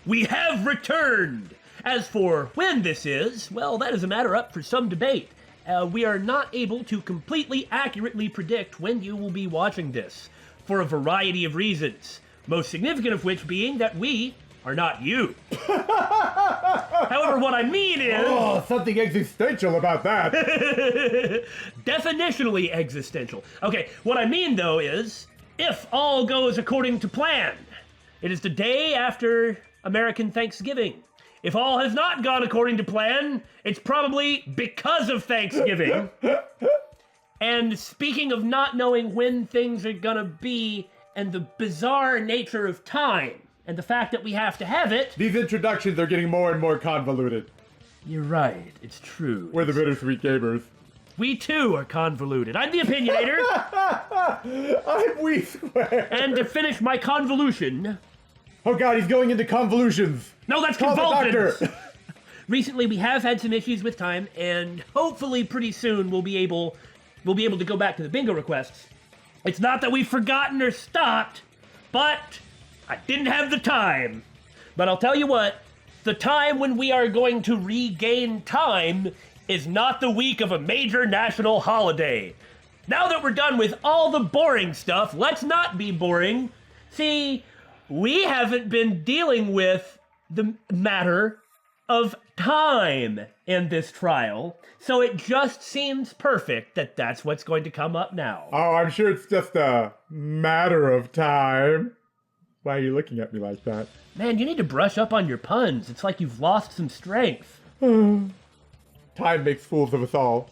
we have returned! As for when this is, well, that is a matter up for some debate. We are not able to completely accurately predict when you will be watching this, for a variety of reasons. Most significant of which being that we are not you. However, what I mean is... Oh, something existential about that. Definitionally existential. Okay, what I mean though is, if all goes according to plan, it is the day after American Thanksgiving. If all has not gone according to plan, it's probably because of Thanksgiving. And speaking of not knowing when things are gonna be and the bizarre nature of time, and the fact that we have to have it... These introductions are getting more and more convoluted. You're right, it's true. We're the Bittersweet Gamers. We too are convoluted. I'm the Opinionator. I'm We Square. And to finish my convolution... Oh god, he's going into convolutions. No, that's Call convulsions! the doctor. Recently we have had some issues with time, and hopefully pretty soon we'll be able to go back to the bingo requests. It's not that we've forgotten or stopped, but I didn't have the time. But I'll tell you what, the time when we are going to regain time is not the week of a major national holiday. Now that we're done with all the boring stuff, let's not be boring. See, we haven't been dealing with the matter of time in this trial, so it just seems perfect that that's what's going to come up now. Oh, I'm sure it's just a matter of time. Why are you looking at me like that? Man, you need to brush up on your puns. It's like you've lost some strength. Time makes fools of us all.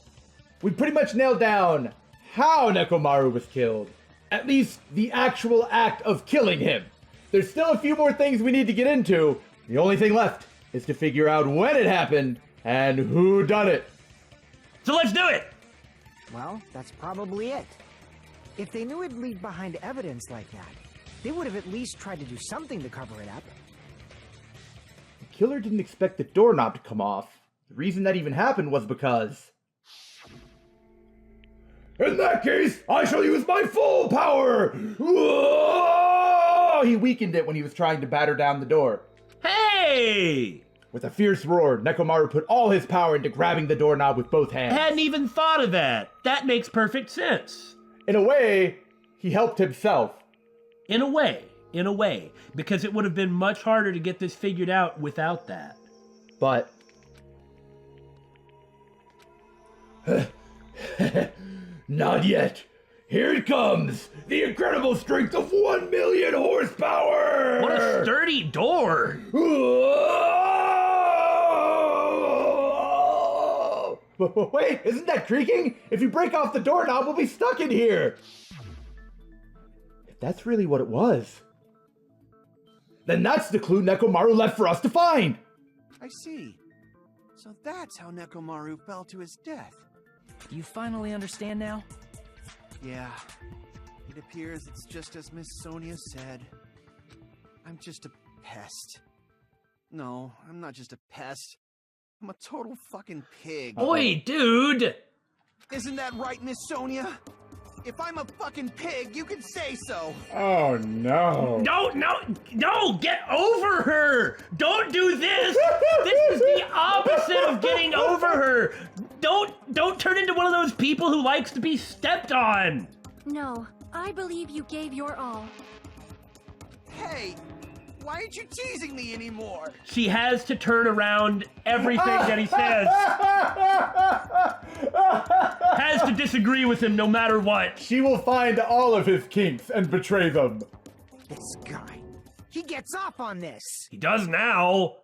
We pretty much nailed down how Nekomaru was killed. At least the actual act of killing him. There's still a few more things we need to get into. The only thing left is to figure out when it happened and who done it. So let's do it! Well, that's probably it. If they knew it'd leave behind evidence like that, they would have at least tried to do something to cover it up. The killer didn't expect the doorknob to come off. The reason that even happened was because... In that case, I shall use my full power! Whoa! He weakened it when he was trying to batter down the door. Hey! With a fierce roar, Nekomaru put all his power into grabbing the doorknob with both hands. I hadn't even thought of that. That makes perfect sense. In a way, he helped himself. In a way, because it would have been much harder to get this figured out without that. But... Not yet. Here it comes! The incredible strength of 1 million horsepower! What a sturdy door! Wait, isn't that creaking? If you break off the doorknob, we'll be stuck in here! If that's really what it was, then that's the clue Nekomaru left for us to find! I see. So that's how Nekomaru fell to his death. Do you finally understand now? Yeah. It appears it's just as Miss Sonia said. I'm just a pest. No, I'm not just a pest. I'm a total fucking pig. Oi, dude! Isn't that right, Miss Sonia? If I'm a fucking pig, you can say so. Oh no. No, get over her! Don't do this! This is the opposite of getting over her! Don't turn into one of those people who likes to be stepped on! No, I believe you gave your all. Hey, why aren't you teasing me anymore? She has to turn around everything that he says. Has to disagree with him no matter what. She will find all of his kinks and betray them. This guy, he gets off on this. He does now.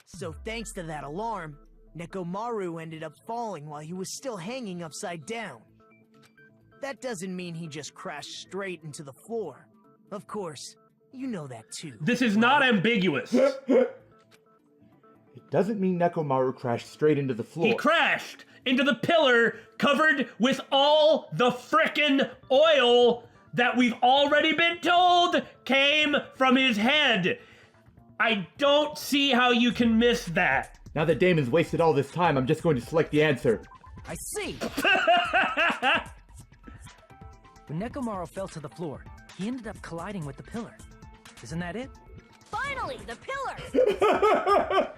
So thanks to that alarm, Nekomaru ended up falling while he was still hanging upside down. That doesn't mean he just crashed straight into the floor. Of course, you know that too. This is not ambiguous. It doesn't mean Nekomaru crashed straight into the floor. He crashed into the pillar covered with all the frickin' oil that we've already been told came from his head. I don't see how you can miss that. Now that Damon's wasted all this time, I'm just going to select the answer. I see. When Nekomaru fell to the floor, he ended up colliding with the pillar. Isn't that it? Finally, the pillar!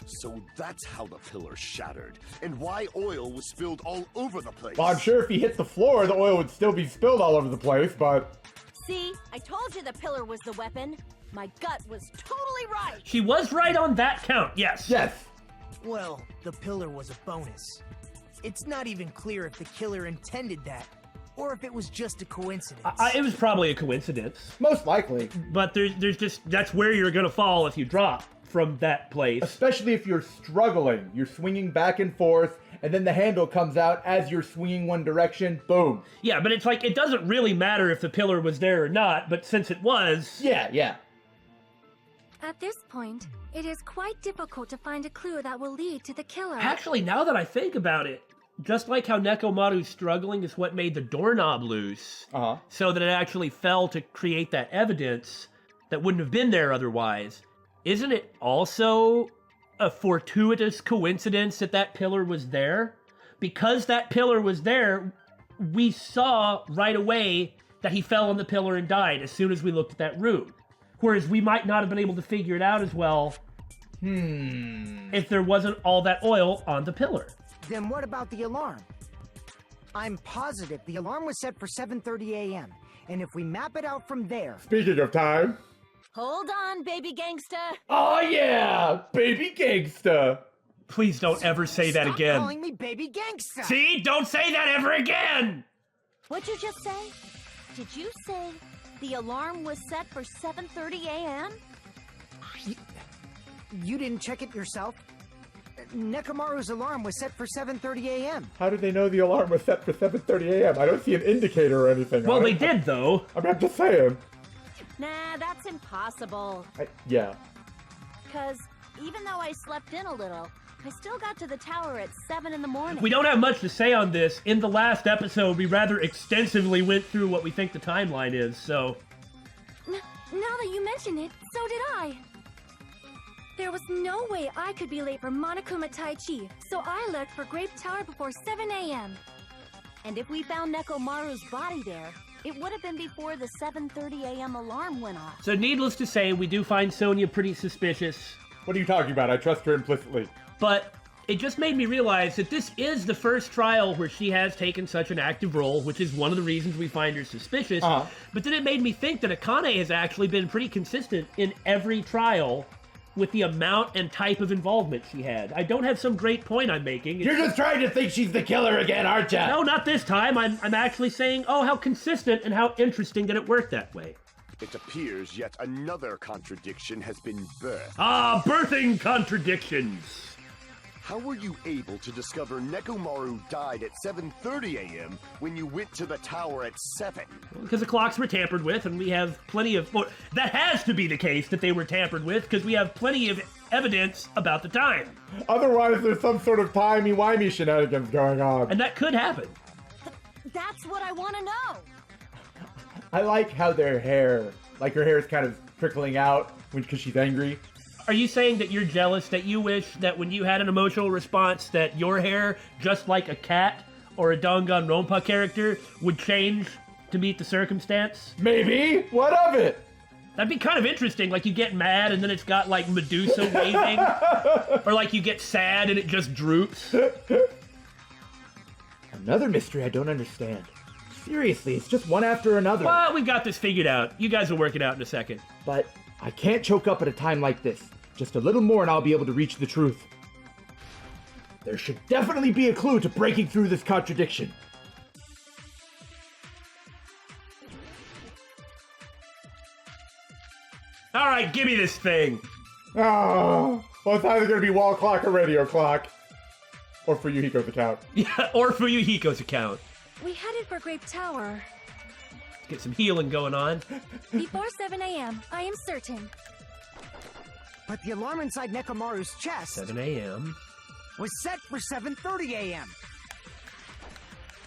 So that's how the pillar shattered, and why oil was spilled all over the place. Well, I'm sure if he hit the floor, the oil would still be spilled all over the place, but... See, I told you the pillar was the weapon. My gut was totally right. She was right on that count, yes. Yes. Well, the pillar was a bonus. It's not even clear if the killer intended that, or if it was just a coincidence. It was probably a coincidence. Most likely. But there's just, that's where you're gonna fall if you drop from that place. Especially if you're struggling. You're swinging back and forth, and then the handle comes out as you're swinging one direction, boom. Yeah, but it's like, it doesn't really matter if the pillar was there or not, but since it was... Yeah. At this point, it is quite difficult to find a clue that will lead to the killer. Actually, now that I think about it, just like how Nekomaru's struggling is what made the doorknob loose, so that it actually fell to create that evidence that wouldn't have been there otherwise, isn't it also a fortuitous coincidence that that pillar was there? Because that pillar was there, we saw right away that he fell on the pillar and died as soon as we looked at that room. Whereas we might not have been able to figure it out as well if there wasn't all that oil on the pillar. Then what about the alarm? I'm positive the alarm was set for 7:30 a.m. And if we map it out from there... Speaking of time... Hold on, baby gangsta. Oh yeah! Baby gangsta! Please don't ever say that Stop again. calling me baby gangsta! See? Don't say that ever again! What'd you just say? Did you say the alarm was set for 7:30 a.m.? You didn't check it yourself? Nekomaru's alarm was set for 7:30 a.m. How did they know the alarm was set for 7:30 a.m.? I don't see an indicator or anything. Well, on they it. did, though. I mean, I'm just saying. Nah, that's impossible. Yeah. Because even though I slept in a little, I still got to the tower at 7 in the morning. We don't have much to say on this. In the last episode, we rather extensively went through what we think the timeline is, so... Now that you mention it, so did I. There was no way I could be late for Monokuma Tai Chi, so I left for Grape Tower before 7 a.m. And if we found Nekomaru's body there, it would have been before the 7:30 a.m. alarm went off. So needless to say, we do find Sonya pretty suspicious. What are you talking about? I trust her implicitly. But it just made me realize that this is the first trial where she has taken such an active role, which is one of the reasons we find her suspicious. But then it made me think that Akane has actually been pretty consistent in every trial with the amount and type of involvement she had. I don't have some great point I'm making. You're just trying to think she's the killer again, aren't you? No, not this time. I'm actually saying, oh, how consistent and how interesting that it worked that way. It appears yet another contradiction has been birthed. Ah, birthing contradictions! How were you able to discover Nekomaru died at 7:30 a.m. when you went to the tower at 7? Because the clocks were tampered with, and we have plenty of... Well, that has to be the case that they were tampered with, because we have plenty of evidence about the time. Otherwise, there's some sort of timey-wimey shenanigans going on. And that could happen. That's what I want to know. I like how their hair, like her hair is kind of trickling out because she's angry. Are you saying that you're jealous, that you wish that when you had an emotional response that your hair, just like a cat or a Danganronpa character, would change to meet the circumstance? Maybe? What of it? That'd be kind of interesting, like you get mad and then it's got like Medusa waving, or like you get sad and it just droops. Another mystery I don't understand. Seriously, it's just one after another. Well, we've got this figured out. You guys will work it out in a second. But I can't choke up at a time like this. Just a little more and I'll be able to reach the truth. There should definitely be a clue to breaking through this contradiction. All right, give me this thing. Oh, well, it's either going to be wall clock or radio clock. Or for Yuhiko's account. Yeah, or for Yuhiko's account. We headed for Grape Tower. Get some healing going on. Before 7 a.m., I am certain. But the alarm inside Nekomaru's chest 7 a.m. was set for 7:30 a.m.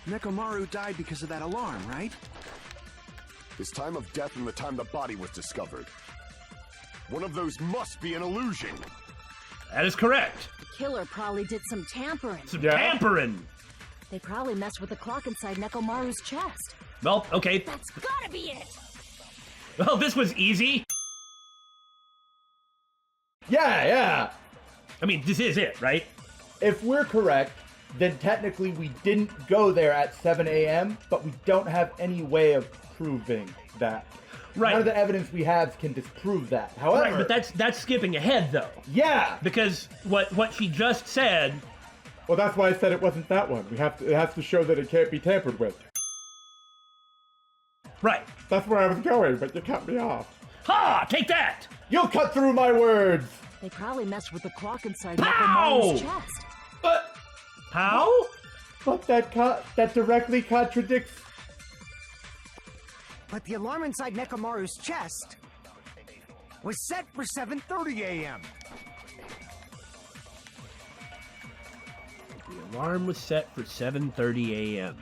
Nekomaru died because of that alarm, right? His time of death and the time the body was discovered. One of those must be an illusion. That is correct. The killer probably did some tampering. Some tampering. They probably messed with the clock inside Nekomaru's chest. Well, okay. That's gotta be it! Well, this was easy. Yeah. I mean, this is it, right? If we're correct, then technically we didn't go there at 7 a.m., but we don't have any way of proving that. Right. None of the evidence we have can disprove that. However, Right, but that's skipping ahead, though. yeah. Because what she just said... Well, that's why I said it wasn't that one. It has to show that it can't be tampered with. Right. That's where I was going, but you cut me off. Ha! Take that! You'll cut through my words! They probably messed with the clock inside Pow! Nekomaru's chest. But How? that directly contradicts... But the alarm inside Nekomaru's chest was set for 7:30 a.m. The alarm was set for 7:30 a.m.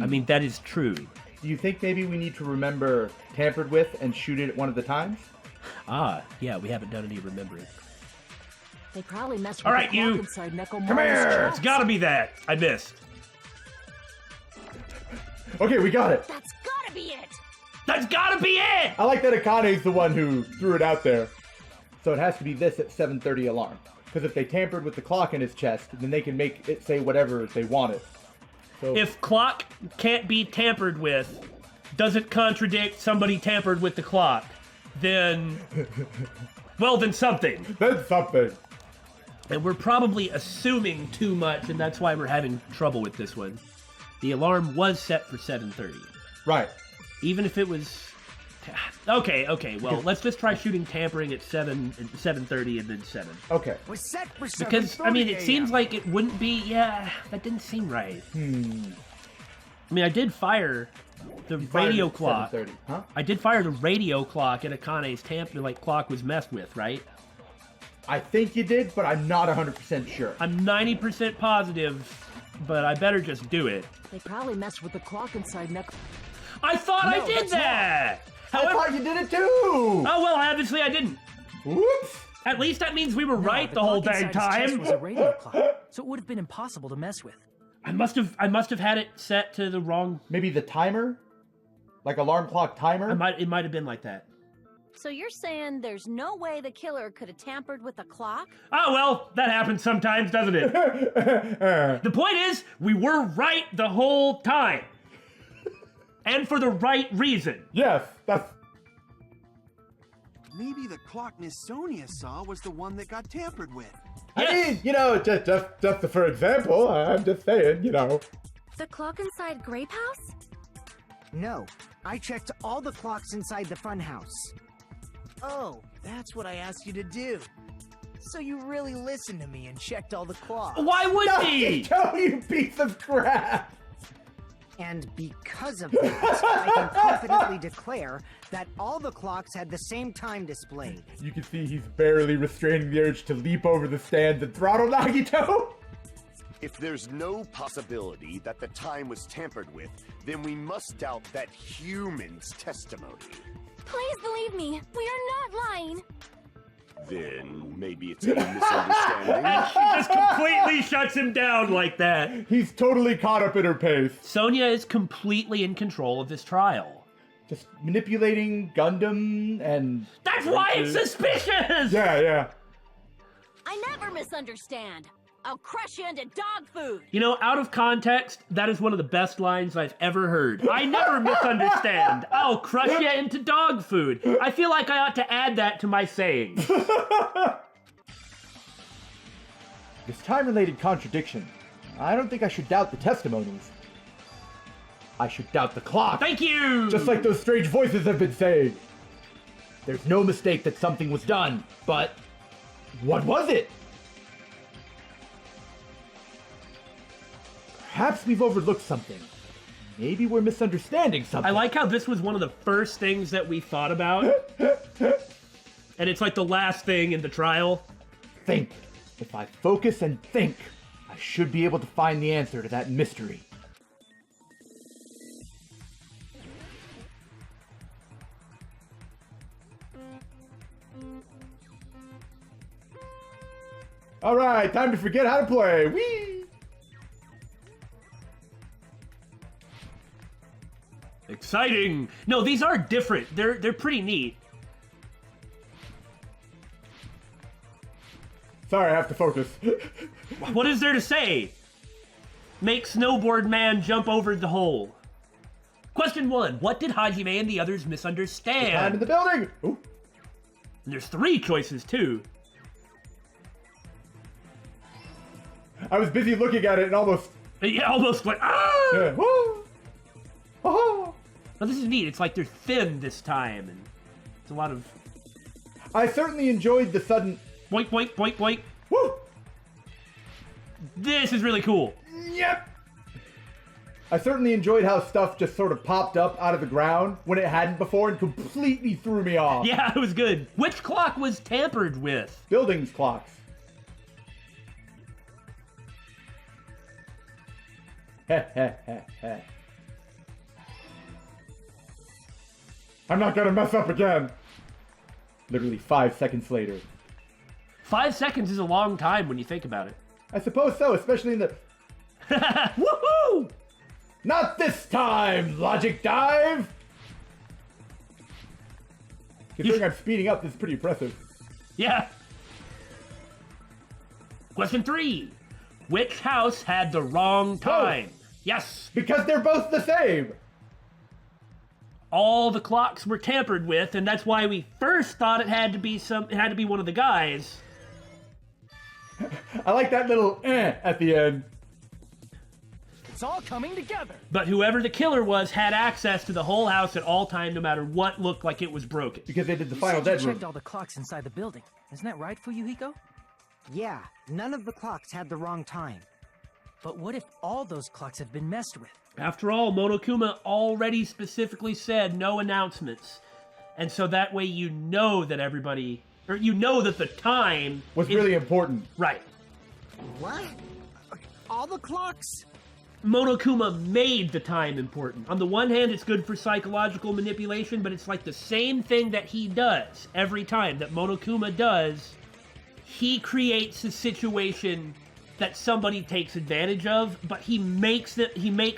I mean, that is true. Do you think maybe we need to remember tampered with and shoot it at one of the times? Ah, yeah, we haven't done any remembering. They probably messed with All the right, clock you. inside Nekomaru's Come here! chest. It's gotta be that. I missed. Okay, we got it. That's gotta be it! That's gotta be it! I like that Akane's the one who threw it out there. So it has to be this at 7:30 alarm. Because if they tampered with the clock in his chest, then they can make it say whatever they want it. So If clock can't be tampered with, doesn't contradict somebody tampered with the clock, then... well, then something. then something. And we're probably assuming too much, and that's why we're having trouble with this one. The alarm was set for 7:30. Right. Even if it was... Okay, well, let's just try shooting tampering at 7:30 and then 7. Okay. Was set for 7:30 Because, I mean, it a.m. seems like it wouldn't be... Yeah, that didn't seem right. I mean, I did fire the radio clock. 7:30, huh? I did fire the radio clock at Akane's clock was messed with, right? I think you did, but I'm not 100% sure. I'm 90% positive, but I better just do it. They probably messed with the clock inside Neko. I thought I No, did that's that! I However, thought you did it too! oh well, obviously I didn't. Whoops! At least that means we were right the the whole clock dang inside his chest time. was a radio clock, so it would have been impossible to mess with. I must have had it set to the wrong. Maybe the timer? Like alarm clock timer? It might have been like that. So you're saying there's no way the killer could have tampered with the clock? Oh well, that happens sometimes, doesn't it? The point is, we were right the whole time. And for the right reason. Yes, that's... Maybe the clock Miss Sonia saw was the one that got tampered with. I Yes. mean, you know, just for example, I'm just saying, you know. The clock inside Grape House? No, I checked all the clocks inside the funhouse. Oh, that's what I asked you to do. So you really listened to me and checked all the clocks. Why would he? No, you piece of crap! And because of that, I can confidently declare that all the clocks had the same time displayed. You can see he's barely restraining the urge to leap over the stands and throttle Nagito. If there's no possibility that the time was tampered with, then we must doubt that human's testimony. Please believe me, we are not lying. Then maybe it's a misunderstanding. And she just completely shuts him down like that. He's totally caught up in her pace. Sonia is completely in control of this trial. Just manipulating Gundham and... That's why it's suspicious! Yeah. I never misunderstand. I'll crush you into dog food. You know, out of context, that is one of the best lines I've ever heard. I never misunderstand. I'll crush you into dog food. I feel like I ought to add that to my saying. This time-related contradiction. I don't think I should doubt the testimonies. I should doubt the clock. Thank you! Just like those strange voices have been saying. There's no mistake that something was done, but what was it? Perhaps we've overlooked something. Maybe we're misunderstanding something. I like how this was one of the first things that we thought about. And it's like the last thing in the trial. Think. If I focus and think, I should be able to find the answer to that mystery. All right, time to forget how to play. Whee! Exciting! No, these are different. They're pretty neat. Sorry, I have to focus. What is there to say? Make snowboard man jump over the hole. Question 1. What did Hajime and the others misunderstand? Time in the building! Ooh. And there's 3 choices, too. I was busy looking at it and almost... Yeah, almost like, ah! Yeah. Woo! Oh! Now, this is neat. It's like they're thin this time, and it's a lot of... I certainly enjoyed the sudden... Boink, boink, boink, boink. Woo! This is really cool. Yep! I certainly enjoyed how stuff just sort of popped up out of the ground when it hadn't before and completely threw me off. Yeah, it was good. Which clock was tampered with? Buildings clocks. I'm not gonna mess up again. Literally 5 seconds later. 5 seconds is a long time when you think about it. I suppose so, especially in the... Woohoo! Not this time, Logic Dive! Considering I'm speeding up, this is pretty impressive. Yeah. Question 3. Which house had the wrong time? Yes. Because they're both the same! All the clocks were tampered with, and that's why we first thought it had to be one of the guys. I like that little at the end. It's all coming together. But whoever the killer was had access to the whole house at all time, no matter what looked like it was broken. Because they did the You final said you dead room. checked all the clocks inside the building. Isn't that right, Fuyuhiko? Yeah, none of the clocks had the wrong time. But what if all those clocks have been messed with? After all, Monokuma already specifically said no announcements. And so that way you know that everybody, or you know that the time Was is really important. right. What? All the clocks? Monokuma made the time important. On the one hand, it's good for psychological manipulation, but it's like the same thing that he does every time that Monokuma does. He creates a situation that somebody takes advantage of, but he makes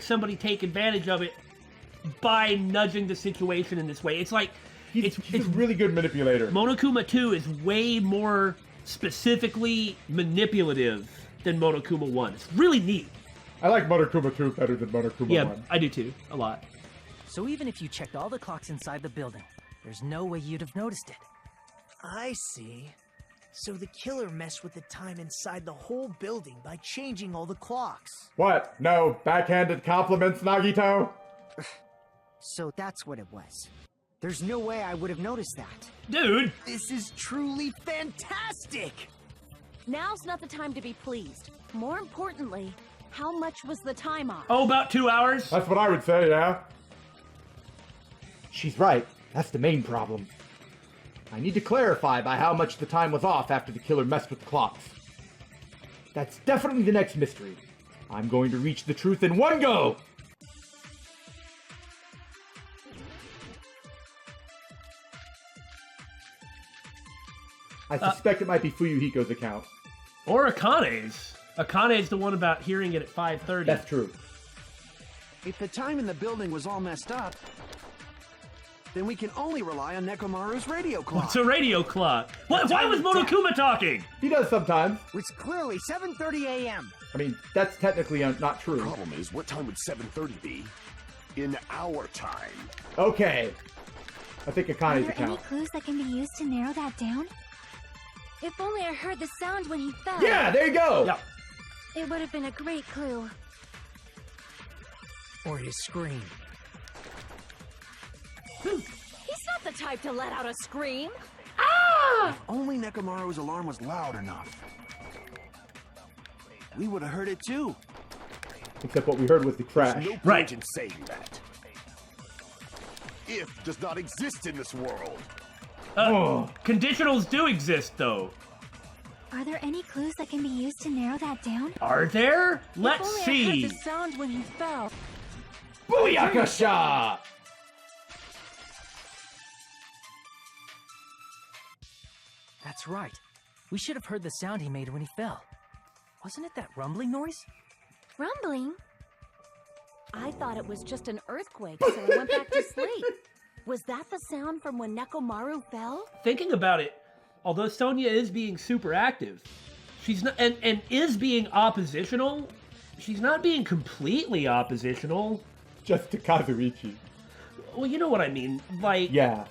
somebody take advantage of it by nudging the situation in this way. It's like He's a really good manipulator. Monokuma 2 is way more specifically manipulative than Monokuma 1. It's really neat. I like Monokuma 2 better than Monokuma Yeah, 1. I do too. A lot. So even if you checked all the clocks inside the building, there's no way you'd have noticed it. I see. So the killer messed with the time inside the whole building by changing all the clocks. What? No backhanded compliments, Nagito? So that's what it was. There's no way I would have noticed that. Dude! This is truly fantastic! Now's not the time to be pleased. More importantly, how much was the time off? Oh, about 2 hours? That's what I would say, yeah. She's right. That's the main problem. I need to clarify by how much the time was off after the killer messed with the clocks. That's definitely the next mystery. I'm going to reach the truth in one go! I suspect it might be Fuyuhiko's account. Or Akane's. Akane's the one about hearing it at 5:30. That's true. If the time in the building was all messed up, then we can only rely on Nekomaru's radio clock. It's a radio clock. Why was Monokuma talking? He does sometimes. It's clearly 7:30 a.m. I mean, that's technically not true. Problem is, what time would 7:30 be? In our time. Okay. I think Are Akane's there any account. clues that can be used to narrow that down? If only I heard the sound when he fell. Yeah, there you go! Yeah. It would have been a great clue. Or his scream. He's not the type to let out a scream. If only Nekomaru's alarm was loud enough. We would have heard it too. Except what we heard was the crash. No point Right. in saying that. If does not exist in this world. Conditionals do exist, though. Are there any clues that can be used to narrow that down? Are there? If Let's only I see. heard the sound when he fell. Booyakasha! That's right. We should have heard the sound he made when he fell. Wasn't it that rumbling noise? Rumbling? I thought it was just an earthquake, so I went back to sleep. Was that the sound from when Nekomaru fell? Thinking about it, although Sonya is being super active, She's not, and is being oppositional. She's not being completely oppositional. Just to Kazuichi. Well, you know what I mean. Like, Yeah.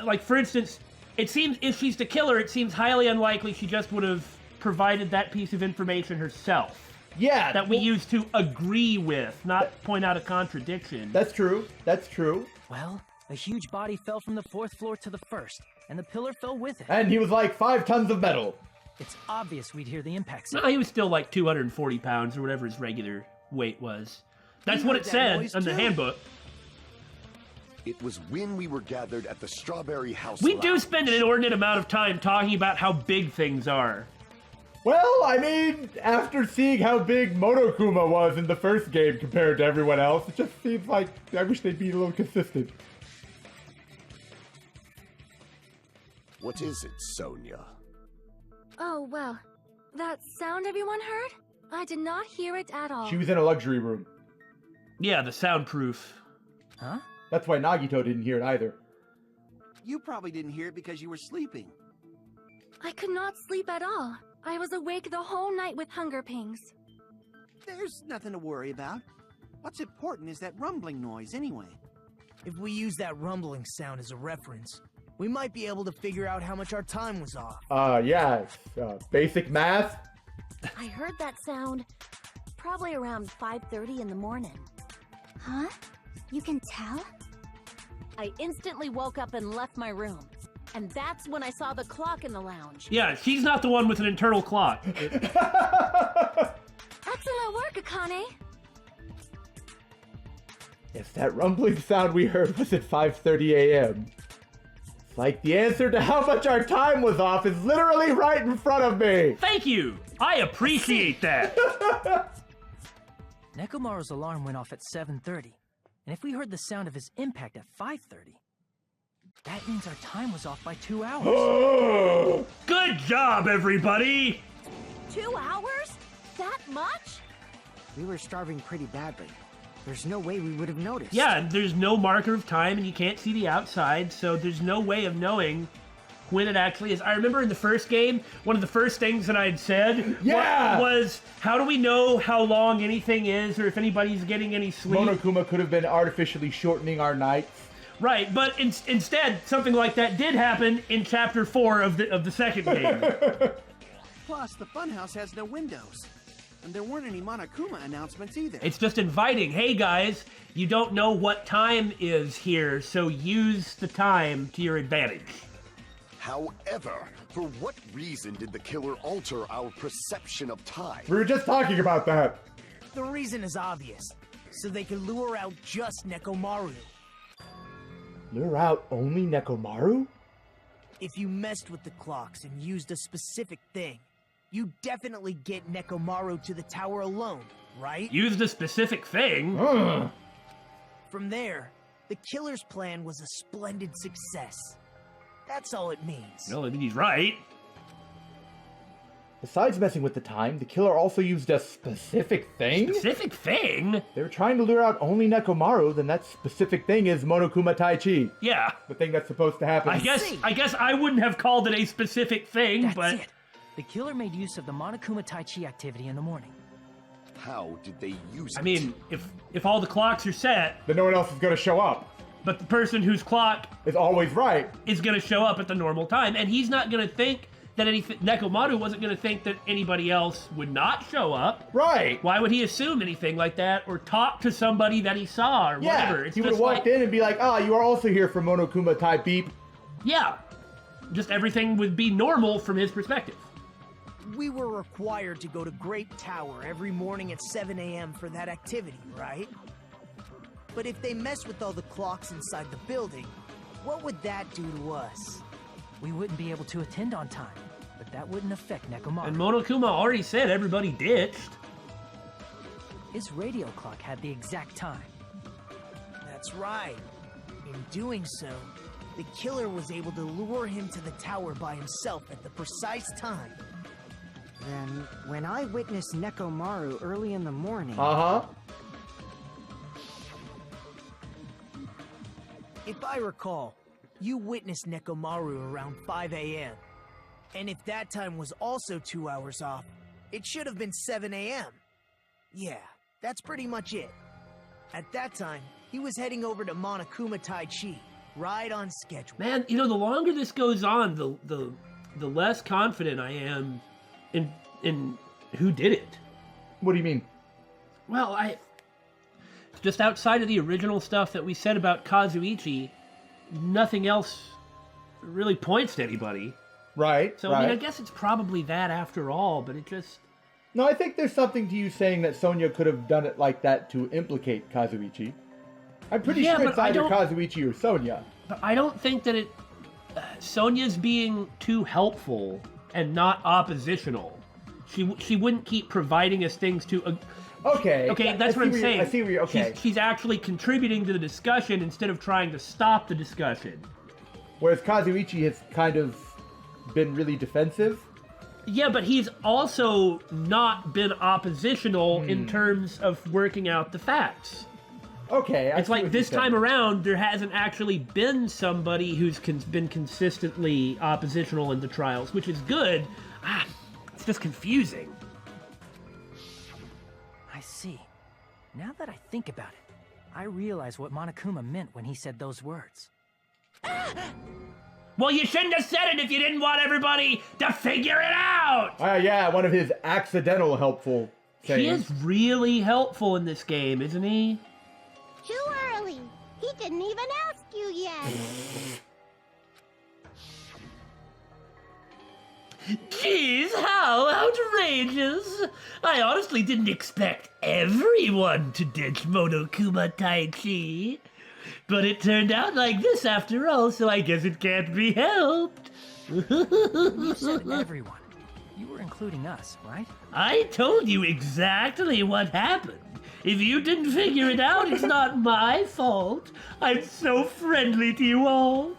Like, for instance, it seems if she's the killer, it seems highly unlikely she just would have provided that piece of information herself. Yeah. That we used to agree with, not point out a contradiction. That's true. That's true. Well, a huge body fell from the 4th floor to the 1st, and the pillar fell with it. And he was like 5 tons of metal. It's obvious we'd hear the impact No, sound. he was still like 240 pounds or whatever his regular weight was. That's We what heard it that said noise in the too. handbook. It was when we were gathered at the Strawberry House. We do Lounge. spend an inordinate amount of time talking about how big things are. Well, I mean, after seeing how big Monokuma was in the first game compared to everyone else, it just seems like I wish they'd be a little consistent. What is it, Sonia? Oh, well. That sound everyone heard? I did not hear it at all. She was in a luxury room. Yeah, the soundproof. Huh? That's why Nagito didn't hear it either. You probably didn't hear it because you were sleeping. I could not sleep at all. I was awake the whole night with hunger pangs. There's nothing to worry about. What's important is that rumbling noise anyway. If we use that rumbling sound as a reference, we might be able to figure out how much our time was off. Yeah, basic math. I heard that sound probably around 5:30 in the morning. Huh? You can tell? I instantly woke up and left my room. And that's when I saw the clock in the lounge. Yeah, she's not the one with an internal clock. Excellent work, Akane. Yes, that rumbling sound we heard was at 5:30 a.m. It's like the answer to how much our time was off is literally right in front of me. Thank you! I appreciate that! Nekomaru's alarm went off at 7:30, and if we heard the sound of his impact at 5:30, that means our time was off by 2 hours. Good job, everybody! 2 hours? That much? We were starving pretty badly. There's no way we would have noticed. Yeah, and there's no marker of time, and you can't see the outside, so there's no way of knowing when it actually is. I remember in the first game, one of the first things that I had said was, how do we know how long anything is, or if anybody's getting any sleep? Monokuma could have been artificially shortening our nights. Right, but instead, something like that did happen in Chapter 4 of the second game. Plus, the funhouse has no windows. And there weren't any Monokuma announcements either. It's just inviting, hey guys, you don't know what time is here, so use the time to your advantage. However, for what reason did the killer alter our perception of time? We were just talking about that. The reason is obvious. So they could lure out just Nekomaru. Lure out only Nekomaru? If you messed with the clocks and used a specific thing, you definitely get Nekomaru to the tower alone, right? Use the specific thing? From there, the killer's plan was a splendid success. That's all it means. No, I think he's right. Besides messing with the time, the killer also used a specific thing? Specific thing? They were trying to lure out only Nekomaru, then that specific thing is Monokuma Taichi. Yeah. The thing that's supposed to happen. I guess I wouldn't have called it a specific thing, That's but... it. The killer made use of the Monokuma Taichi activity in the morning. How did they use it? I mean, if all the clocks are set, then no one else is going to show up. but the person whose clock is always right is going to show up at the normal time, and he's not going to think that Nekomaru wasn't going to think that anybody else would not show up. Right. Why would he assume anything like that or talk to somebody that he saw or whatever? It's he would have walked in and be like, you are also here for Monokuma Tai Beep. Yeah. Just everything would be normal from his perspective. We were required to go to Great Tower every morning at 7 a.m. for that activity, right? But if they mess with all the clocks inside the building, what would that do to us? We wouldn't be able to attend on time, but that wouldn't affect Nekomaru. And Monokuma already said everybody ditched. His radio clock had the exact time. That's right. In doing so, the killer was able to lure him to the tower by himself at the precise time. Then, when I witnessed Nekomaru early in the morning... If I recall, you witnessed Nekomaru around 5 a.m. And if that time was also 2 hours off, it should have been 7 a.m. Yeah, that's pretty much it. At that time, he was heading over to Monokuma Taichi, right on schedule. Man, you know, the longer this goes on, the less confident I am in who did it. What do you mean? Well, just outside of the original stuff that we said about Kazuichi, nothing else really points to anybody. Right. So, right. I mean, I guess it's probably that after all, but it just... No, I think there's something to you saying that Sonya could have done it like that to implicate Kazuichi. I'm pretty sure it's either Kazuichi or Sonya. But I don't think that it... Sonya's being too helpful and not oppositional. She wouldn't keep providing us things to... Okay. Okay, that's what I'm saying. I see where you're... Okay. She's actually contributing to the discussion instead of trying to stop the discussion. Whereas Kazuichi has kind of been really defensive. Yeah, but he's also not been oppositional in terms of working out the facts. Okay, it's like this time around, there hasn't actually been somebody who's been consistently oppositional in the trials, which is good. It's just confusing. I see. Now that I think about it, I realize what Monokuma meant when he said those words. Well, you shouldn't have said it if you didn't want everybody to figure it out! Yeah, one of his accidental helpful sayings. He is really helpful in this game, isn't he? Too early. He didn't even ask you yet. Jeez, how outrageous! I honestly didn't expect everyone to ditch Monokuma Taichi. But it turned out like this after all, so I guess it can't be helped. You said everyone. You were including us, right? I told you exactly what happened. If you didn't figure it out, it's not my fault. I'm so friendly to you all.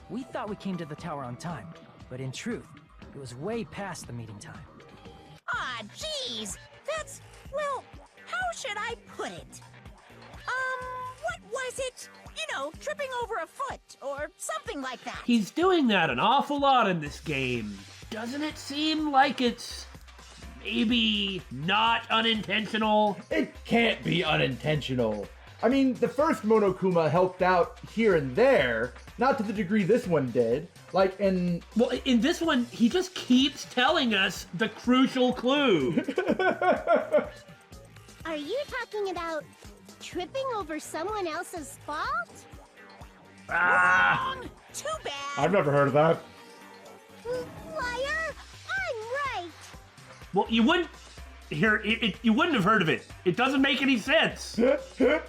We thought we came to the tower on time, but in truth, it was way past the meeting time. Aw, jeez. That's, well, how should I put it? What was it? You know, tripping over a foot, or something like that. He's doing that an awful lot in this game. Doesn't it seem like it's maybe not unintentional? It can't be unintentional. I mean, the first Monokuma helped out here and there, not to the degree this one did. Like in... Well, in this one, he just keeps telling us the crucial clue. Are you talking about tripping over someone else's fault? Ah! Wrong! Too bad! I've never heard of that. Liar! I'm right! Well, you wouldn't... you wouldn't have heard of it. It doesn't make any sense. That's not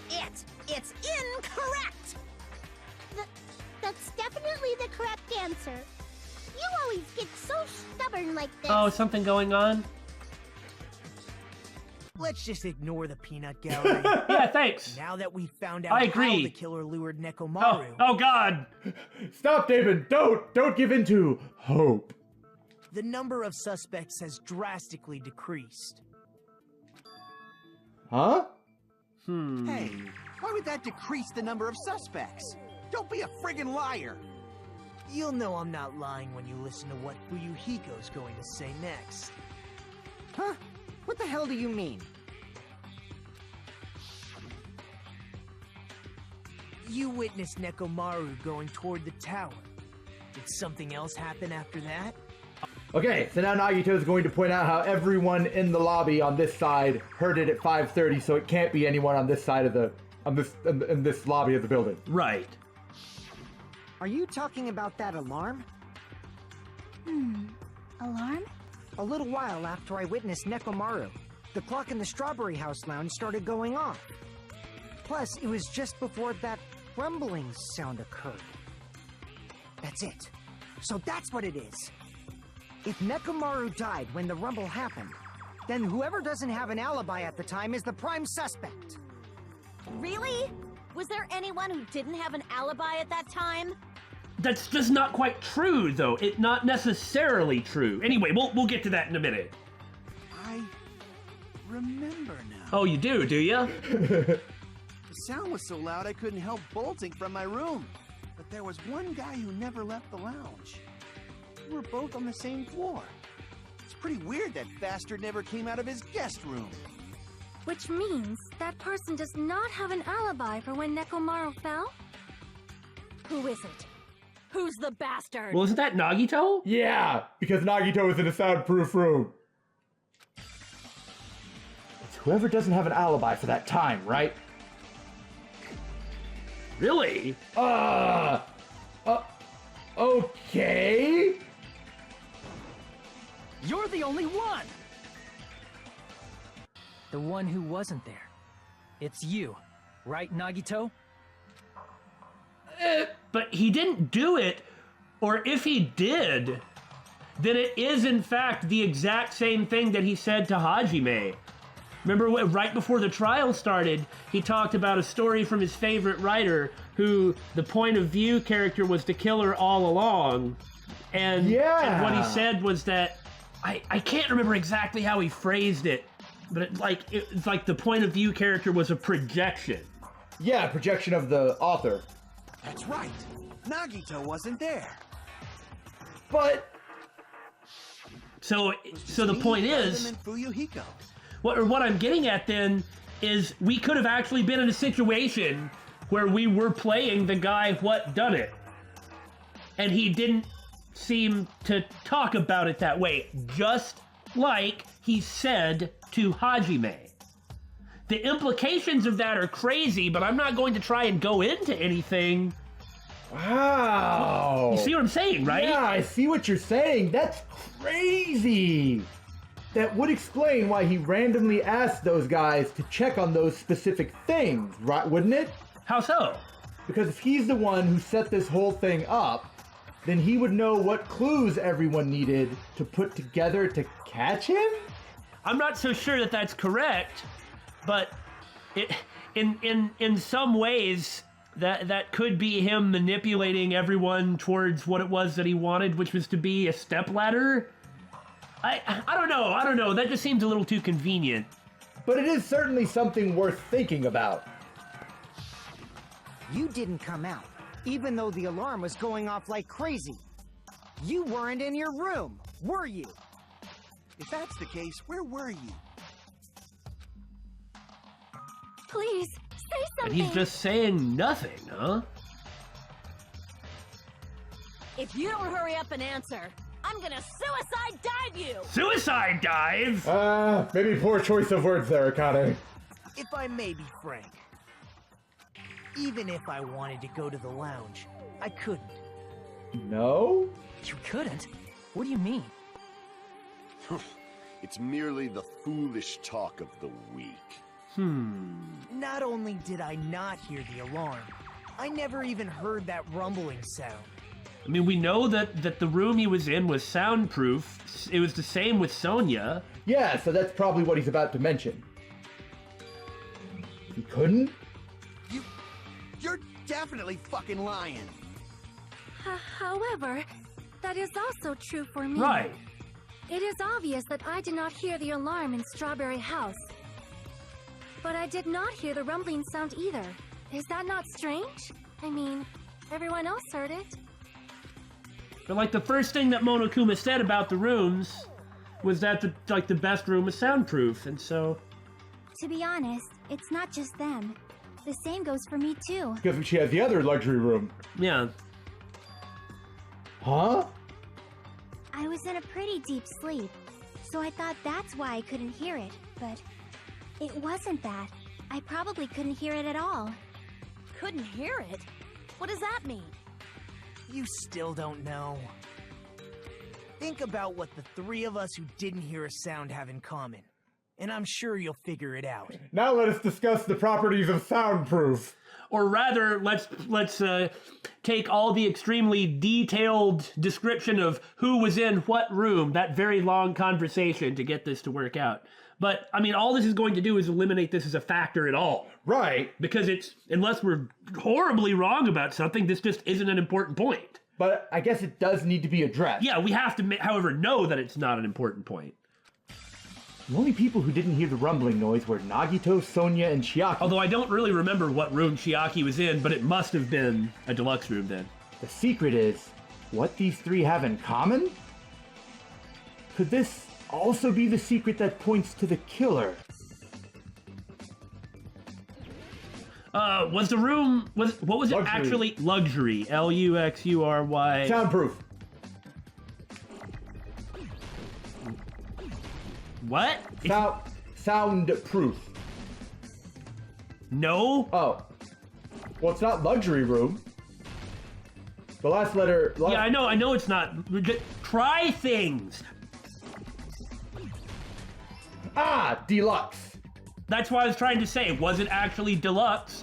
it! It's incorrect! That's definitely the correct answer. You always get so stubborn like this. Oh, something going on? Let's just ignore the peanut gallery. Yeah, thanks. Now that we've found out I how agree. the killer lured Nekomaru. Oh, God. Stop, David. Don't give in to hope. The number of suspects has drastically decreased. Huh? Hey, why would that decrease the number of suspects? Don't be a friggin' liar! You'll know I'm not lying when you listen to what Fuyuhiko's going to say next. Huh? What the hell do you mean? You witnessed Nekomaru going toward the tower. Did something else happen after that? Okay, so now Nagito is going to point out how everyone in the lobby on this side heard it at 5:30, so it can't be anyone on this side of the in this lobby of the building. Right. Are you talking about that alarm? Alarm? A little while after I witnessed Nekomaru, the clock in the Strawberry House lounge started going off. Plus, it was just before that rumbling sound occurred. That's it. So that's what it is. If Nekomaru died when the rumble happened, then whoever doesn't have an alibi at the time is the prime suspect. Really? Was there anyone who didn't have an alibi at that time? That's just not quite true, though. It's not necessarily true. Anyway, we'll get to that in a minute. I remember now. Oh, you do you? The sound was so loud I couldn't help bolting from my room. But But there was one guy who never left the lounge. We were both on the same floor. It's pretty weird that bastard never came out of his guest room. Which means that person does not have an alibi for when Nekomaru fell? Who is it? Who's the bastard? Well, isn't that Nagito? Yeah, because Nagito was in a soundproof room. It's whoever doesn't have an alibi for that time, right? Really? Okay. You're the only one! The one who wasn't there. It's you, right, Nagito? But he didn't do it, or if he did, then it is in fact the exact same thing that he said to Hajime. Remember, right before the trial started, he talked about a story from his favorite writer, who the point of view character was the killer all along. And what he said was that, I can't remember exactly how he phrased it, but it's like the point of view character was a projection. Yeah, projection of the author. That's right. Nagito wasn't there. But so the point is, what I'm getting at then is we could have actually been in a situation where we were playing the guy what done it, and he didn't seem to talk about it that way, just like he said to Hajime. The implications of that are crazy, but I'm not going to try and go into anything. Wow. You see what I'm saying, right? Yeah, I see what you're saying. That's crazy. That would explain why he randomly asked those guys to check on those specific things, right? Wouldn't it? How so? Because if he's the one who set this whole thing up, then he would know what clues everyone needed to put together to catch him? I'm not so sure that that's correct, but in some ways that could be him manipulating everyone towards what it was that he wanted, which was to be a stepladder. I don't know. That just seems a little too convenient. But it is certainly something worth thinking about. You didn't come out, even though the alarm was going off like crazy. You weren't in your room, were you? If that's the case, where were you? Please, say And something! he's just saying nothing, huh? If you don't hurry up and answer, I'm gonna suicide dive you! Suicide dive? Maybe poor choice of words there, Akane. If I may be frank, even if I wanted to go to the lounge, I couldn't. No? You couldn't? What do you mean? It's merely the foolish talk of the weak. Not only did I not hear the alarm, I never even heard that rumbling sound. I mean, we know that the room he was in was soundproof. It was the same with Sonya. Yeah, so that's probably what he's about to mention. He couldn't? You're definitely fucking lying. However, that is also true for me. Right. It is obvious that I did not hear the alarm in Strawberry House. But I did not hear the rumbling sound either. Is that not strange? I mean, everyone else heard it. But like the first thing that Monokuma said about the rooms was that the best room was soundproof, and so... To be honest, it's not just them. The same goes for me too. Because she has the other luxury room. Yeah. Huh? I was in a pretty deep sleep, so I thought that's why I couldn't hear it, but it wasn't that. I probably couldn't hear it at all. Couldn't hear it? What does that mean? You still don't know. Think about what the three of us who didn't hear a sound have in common, and I'm sure you'll figure it out. Now let us discuss the properties of soundproof. Or rather, let's take all the extremely detailed description of who was in what room, that very long conversation to get this to work out. But, I mean, all this is going to do is eliminate this as a factor at all. Right. Because unless we're horribly wrong about something, this just isn't an important point. But I guess it does need to be addressed. Yeah, we have to, however, know that it's not an important point. The only people who didn't hear the rumbling noise were Nagito, Sonya, and Chiaki. Although I don't really remember what room Chiaki was in, but it must have been a deluxe room then. The secret is what these three have in common? Could this also be the secret that points to the killer? Was the room, what was it Luxury. actually? Luxury. Luxury. Soundproof. What? Soundproof. No? Oh. Well, it's not luxury room. The last letter... Yeah, I know it's not. Try things. Ah, deluxe. That's what I was trying to say. Was it actually deluxe?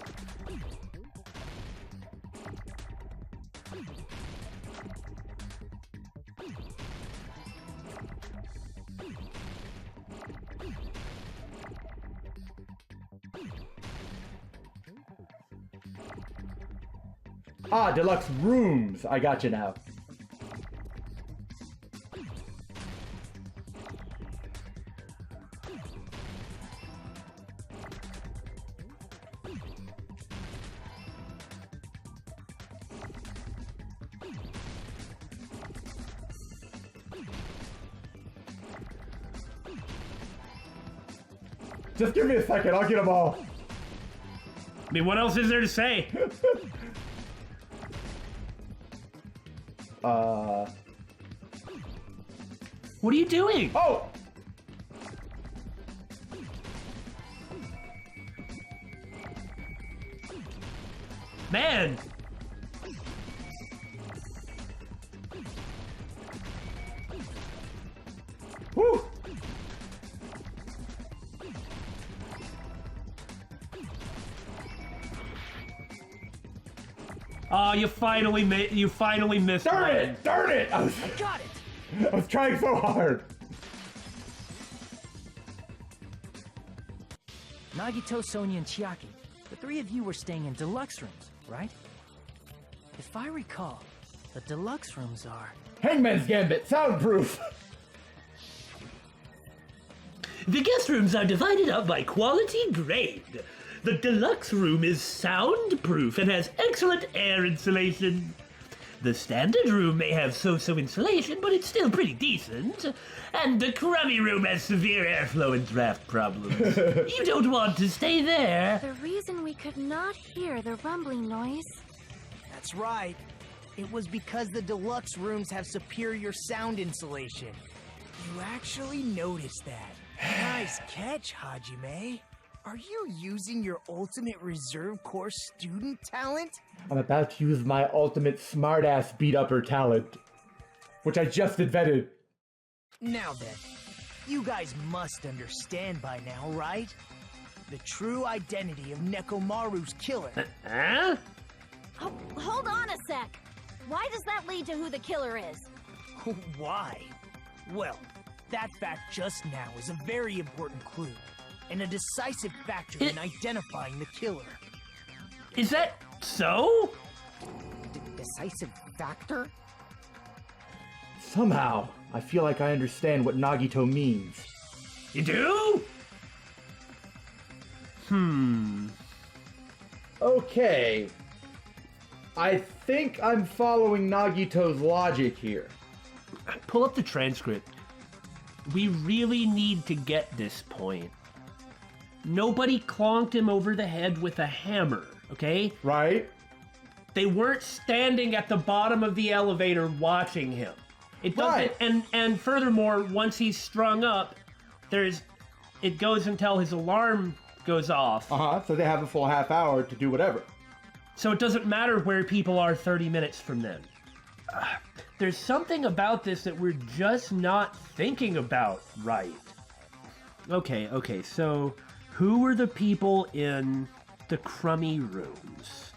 Ah, deluxe rooms. I got you now. Just give me a second, I'll get them all. I mean, what else is there to say? What are you doing? Oh! Man! Woo! Oh, you finally missed. Darn one. it! Darn it! I Got it! was trying so hard. Nagito, Sonia, and Chiaki. The three of you were staying in deluxe rooms, right? If I recall, the deluxe rooms are... Hangman's Gambit, soundproof. The guest rooms are divided up by quality grade. The deluxe room is soundproof and has excellent air insulation. The standard room may have so-so insulation, but it's still pretty decent. And the crummy room has severe airflow and draft problems. You don't want to stay there. The reason we could not hear the rumbling noise. That's right. It was because the deluxe rooms have superior sound insulation. You actually noticed that. Nice catch, Hajime. Are you using your ultimate reserve corps student talent? I'm about to use my ultimate smartass beat-upper talent, which I just invented. Now then, you guys must understand by now, right? The true identity of Nekomaru's killer. Huh? Oh, hold on a sec. Why does that lead to who the killer is? Why? Well, that fact just now is a very important clue, and a decisive factor in identifying the killer. Is that so? Decisive factor? Somehow, I feel like I understand what Nagito means. You do? Okay. I think I'm following Nagito's logic here. Pull up the transcript. We really need to get this point. Nobody clonked him over the head with a hammer, okay? Right? They weren't standing at the bottom of the elevator watching him. It doesn't, Right. and furthermore, once he's strung up, it goes until his alarm goes off. So they have a full half hour to do whatever. So it doesn't matter where people are 30 minutes from then. There's something about this that we're just not thinking about right. Okay, so who were the people in the crummy rooms?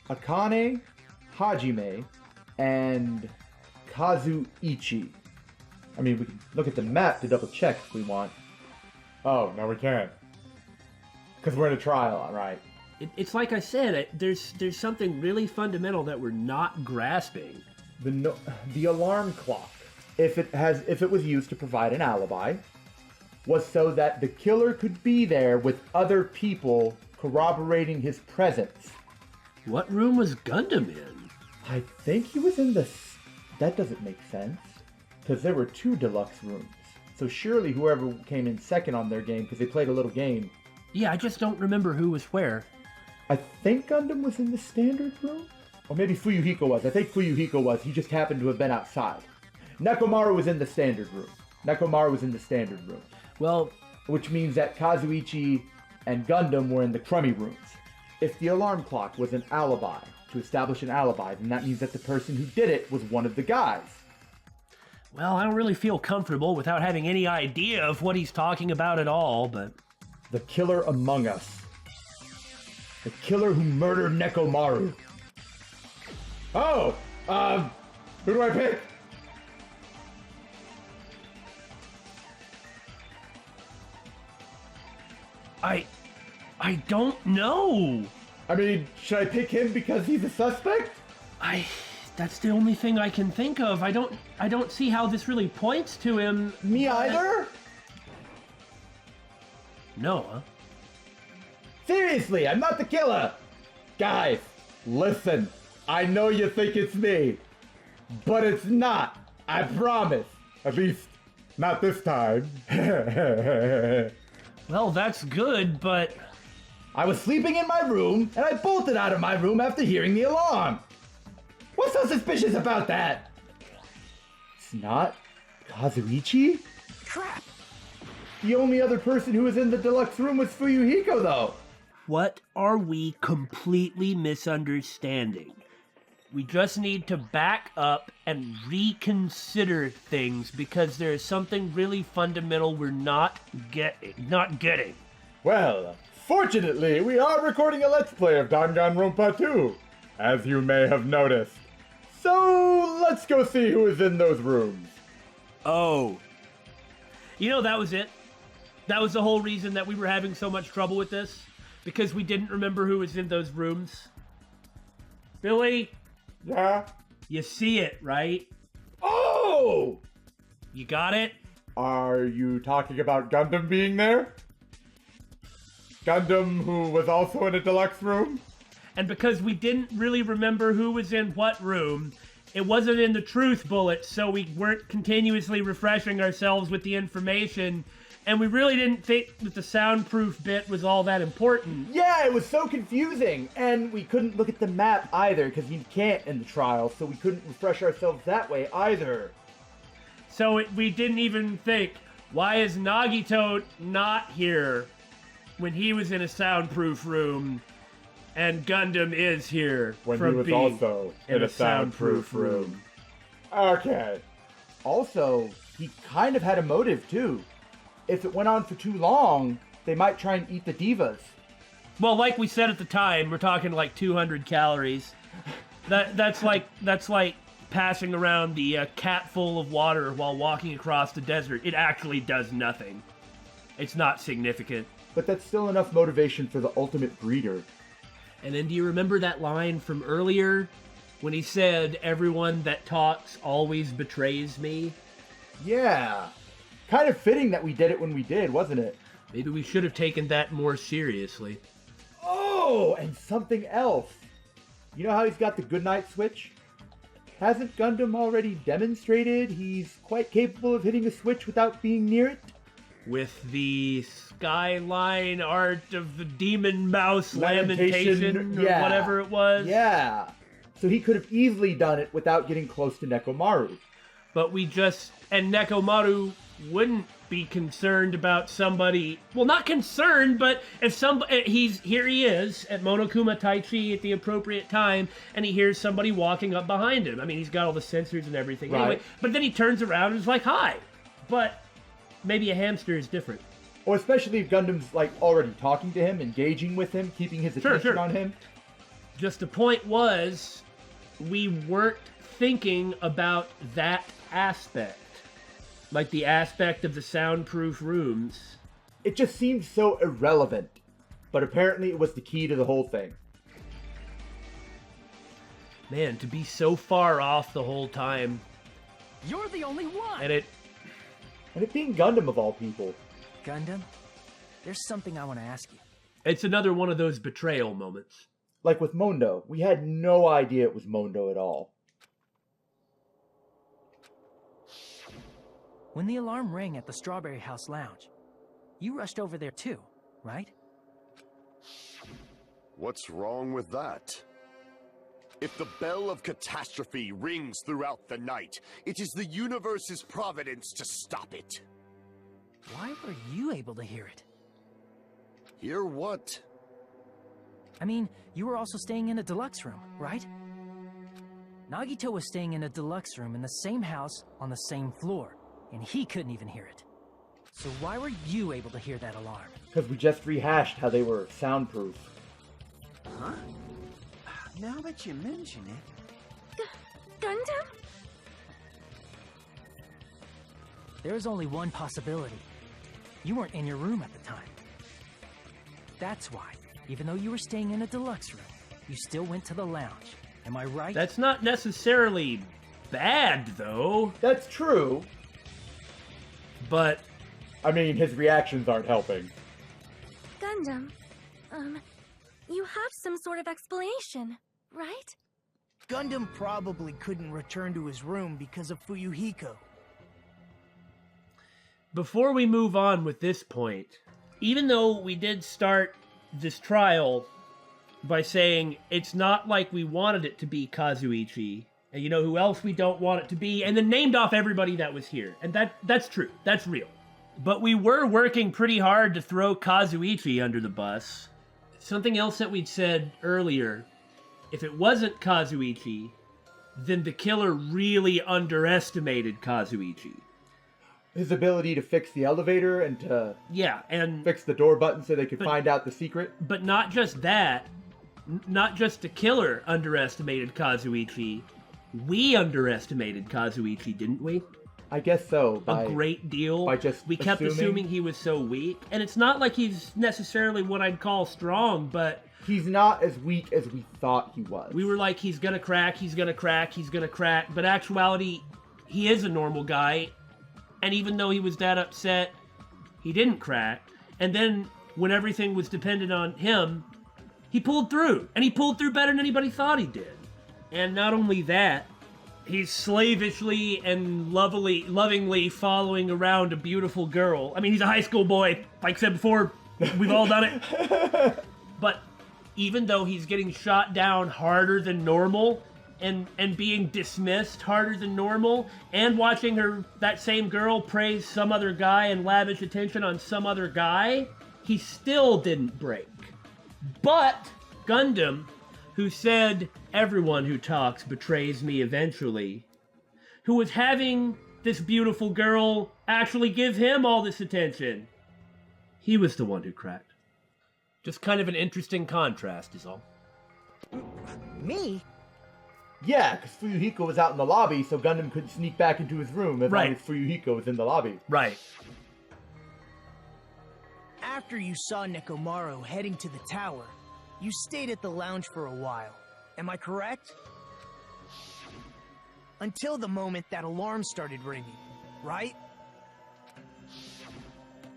Akane, Hajime, and Kazuichi. I mean, we can look at the map to double check if we want. Oh, no we can't. Because we're in a trial, right? It's like I said, there's something really fundamental that we're not grasping. The alarm clock, if it was used to provide an alibi, was so that the killer could be there with other people corroborating his presence. What room was Gundham in? I think he was in the... That doesn't make sense. Because there were 2 deluxe rooms. So surely whoever came in second on their game, because they played a little game. Yeah, I just don't remember who was where. I think Gundam was in the standard room? Or maybe Fuyuhiko was. I think Fuyuhiko was. He just happened to have been outside. Nekomaru was in the standard room. Well, which means that Kazuichi and Gundam were in the crummy rooms. If the alarm clock was an alibi, to establish an alibi, then that means that the person who did it was one of the guys. well, I don't really feel comfortable without having any idea of what he's talking about at all, but... The killer among us. The killer who murdered Nekomaru. Oh! Who do I pick? I don't know. I mean, should I pick him because he's a suspect? That's the only thing I can think of. I don't see how this really points to him. Me either? No, huh? Seriously, I'm not the killer! Guys, listen. I know you think it's me, but it's not. I promise. At least, not this time. Well, that's good, but... I was sleeping in my room, and I bolted out of my room after hearing the alarm. What's so suspicious about that? It's not Kazuichi? Crap! The only other person who was in the deluxe room was Fuyuhiko, though. What are we completely misunderstanding? We just need to back up and reconsider things because there is something really fundamental we're not getting. Well, fortunately, we are recording a Let's Play of Danganronpa 2, as you may have noticed. So, let's go see who is in those rooms. Oh. You know, that was it. That was the whole reason that we were having so much trouble with this. Because we didn't remember who was in those rooms. Billy? Yeah? You see it, right? Oh! You got it? Are you talking about Gundam being there? Gundam, who was also in a deluxe room? And because we didn't really remember who was in what room, it wasn't in the truth bullet, so we weren't continuously refreshing ourselves with the information, and we really didn't think that the soundproof bit was all that important. Yeah, it was so confusing, and we couldn't look at the map either, because you can't in the trial, so we couldn't refresh ourselves that way either. So we didn't even think, why is Nagito not here when he was in a soundproof room, and Gundam is here when from he was being also in a soundproof room. Okay. Also, he kind of had a motive too. If it went on for too long, they might try and eat the divas. Well, like we said at the time, we're talking like 200 calories. That's like passing around the cat full of water while walking across the desert. It actually does nothing. It's not significant. But that's still enough motivation for the ultimate breeder. And then do you remember that line from earlier when he said, "Everyone that talks always betrays me"? Yeah. Kind of fitting that we did it when we did, wasn't it? Maybe we should have taken that more seriously. Oh, and something else. You know how he's got the goodnight switch? Hasn't Gundam already demonstrated he's quite capable of hitting a switch without being near it? With the skyline art of the demon mouse lamentation or whatever it was. Yeah. So he could have easily done it without getting close to Nekomaru. But and Nekomaru wouldn't be concerned about somebody, well, not concerned, but if here he is at Monokuma Taichi at the appropriate time, and he hears somebody walking up behind him. I mean, he's got all the sensors and everything. Right. Anyway, but then he turns around and is like, "Hi." But maybe a hamster is different. Or especially if Gundam's like already talking to him, engaging with him, keeping his attention on him. Just the point was, we weren't thinking about that aspect. Like the aspect of the soundproof rooms. It just seemed so irrelevant. But apparently it was the key to the whole thing. Man, to be so far off the whole time. You're the only one! And it being Gundam of all people. Gundam, there's something I want to ask you. It's another one of those betrayal moments. Like with Mondo, we had no idea it was Mondo at all. When the alarm rang at the Strawberry House Lounge, you rushed over there too, right? What's wrong with that? If the bell of catastrophe rings throughout the night, it is the universe's providence to stop it. Why were you able to hear it? Hear what? I mean, you were also staying in a deluxe room, right? Nagito was staying in a deluxe room in the same house on the same floor, and he couldn't even hear it. So why were you able to hear that alarm? Because we just rehashed how they were soundproof. Huh? Now that you mention it... Gundham? There is only one possibility. You weren't in your room at the time. That's why, even though you were staying in a deluxe room, you still went to the lounge. Am I right? That's not necessarily bad, though. That's true. But... I mean, his reactions aren't helping. Gundham, you have some sort of explanation, right? Gundham probably couldn't return to his room because of Fuyuhiko. Before we move on with this point, even though we did start this trial by saying it's not like we wanted it to be Kazuichi, and you know who else we don't want it to be, and then named off everybody that was here. And that's true. That's real. But we were working pretty hard to throw Kazuichi under the bus. Something else that we'd said earlier, if it wasn't Kazuichi, then the killer really underestimated Kazuichi. His ability to fix the elevator and to fix the door button so they could find out the secret. But not just that, not just the killer underestimated Kazuichi, we underestimated Kazuichi, didn't we? I guess so. A great deal. We kept assuming he was so weak. And it's not like he's necessarily what I'd call strong, but... He's not as weak as we thought he was. We were like, he's gonna crack, he's gonna crack, he's gonna crack. But actuality, he is a normal guy. And even though he was that upset, he didn't crack. And then, when everything was dependent on him, he pulled through. And he pulled through better than anybody thought he did. And not only that, he's slavishly and lovingly following around a beautiful girl. I mean, he's a high school boy. Like I said before, we've all done it. But even though he's getting shot down harder than normal, and being dismissed harder than normal, and watching that same girl praise some other guy and lavish attention on some other guy, he still didn't break. But Gundham, who said, "Everyone who talks betrays me eventually," who was having this beautiful girl actually give him all this attention, he was the one who cracked. Just kind of an interesting contrast is all. Me? Yeah, because Fuyuhiko was out in the lobby, so Gundham couldn't sneak back into his room as long as Fuyuhiko was in the lobby. Right. After you saw Nekomaru heading to the tower, you stayed at the lounge for a while. Am I correct? Until the moment that alarm started ringing, right?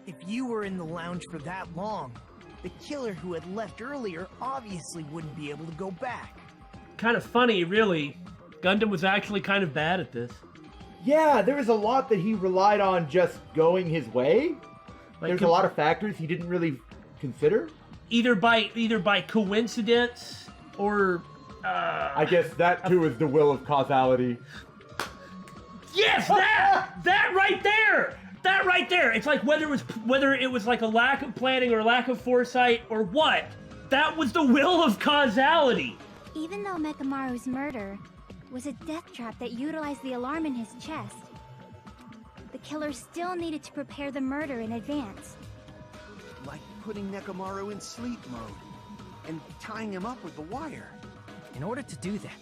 If you were in the lounge for that long, the killer who had left earlier obviously wouldn't be able to go back. Kind of funny, really. Gundham was actually kind of bad at this. Yeah, there was a lot that he relied on just going his way. There's a lot of factors he didn't really consider. Either by coincidence or... I guess that too is the will of causality. Yes, that right there! That right there! It's like whether it was like a lack of planning or a lack of foresight or what, that was the will of causality! Even though Nekomaru's murder was a death trap that utilized the alarm in his chest, the killer still needed to prepare the murder in advance. Like putting Nekomaru in sleep mode and tying him up with the wire. In order to do that,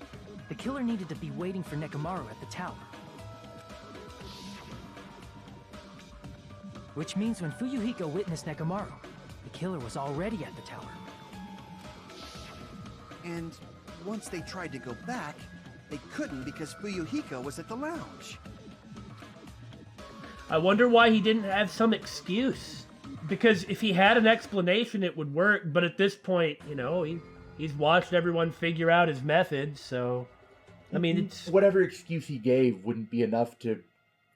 the killer needed to be waiting for Nekomaru at the tower. Which means when Fuyuhiko witnessed Nekomaru, the killer was already at the tower. And once they tried to go back, they couldn't because Fuyuhiko was at the lounge. I wonder why he didn't have some excuse. Because if he had an explanation, it would work. But at this point, you know, He's watched everyone figure out his methods, so... I mean, it's... Whatever excuse he gave wouldn't be enough to...